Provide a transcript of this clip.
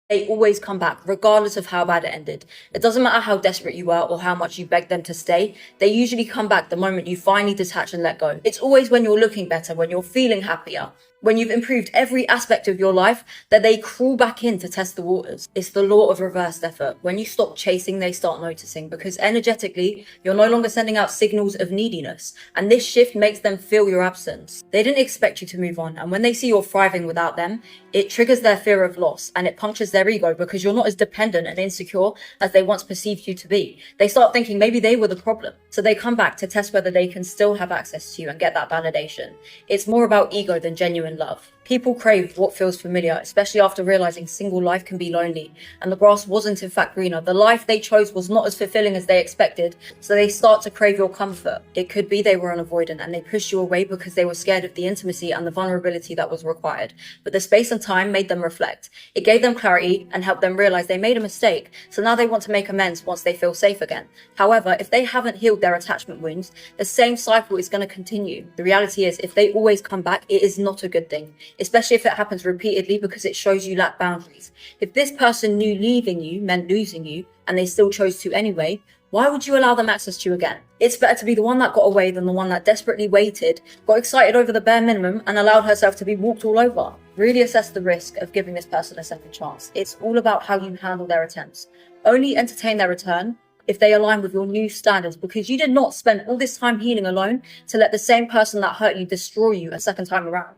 They always come back, regardless of how bad it ended. It doesn't matter how desperate you were or how much you begged them to stay. They usually come back the moment you finally detach and let go. It's always when you're looking better, when you're feeling happier, when you've improved every aspect of your life, that they crawl back in to test the waters. It's the law of reversed effort. When you stop chasing, they start noticing, because energetically, you're no longer sending out signals of neediness. And this shift makes them feel your absence. They didn't expect you to move on. And when they see you're thriving without them, it triggers their fear of loss, and it punctures their ego, because you're not as dependent and insecure as they once perceived you to be. They start thinking maybe they were the problem. So they come back to test whether they can still have access to you and get that validation. It's more about ego than genuine love. People crave what feels familiar, especially after realizing single life can be lonely, and the grass wasn't in fact greener. The life they chose was not as fulfilling as they expected, so they start to crave your comfort. It could be they were unavoidant and they pushed you away because they were scared of the intimacy and the vulnerability that was required. But the space and time made them reflect. It gave them clarity and helped them realize they made a mistake, so now they want to make amends once they feel safe again. However, if they haven't healed their attachment wounds, the same cycle is going to continue. The reality is, if they always come back, it is not a good thing, especially if it happens repeatedly, because it shows you lack boundaries. If this person knew leaving you meant losing you and they still chose to anyway, why would you allow them access to you again? It's better to be the one that got away than the one that desperately waited, got excited over the bare minimum, and allowed herself to be walked all over. Really assess the risk of giving this person a second chance. It's all about how you handle their attempts. Only entertain their return if they align with your new standards, because you did not spend all this time healing alone to let the same person that hurt you destroy you a second time around.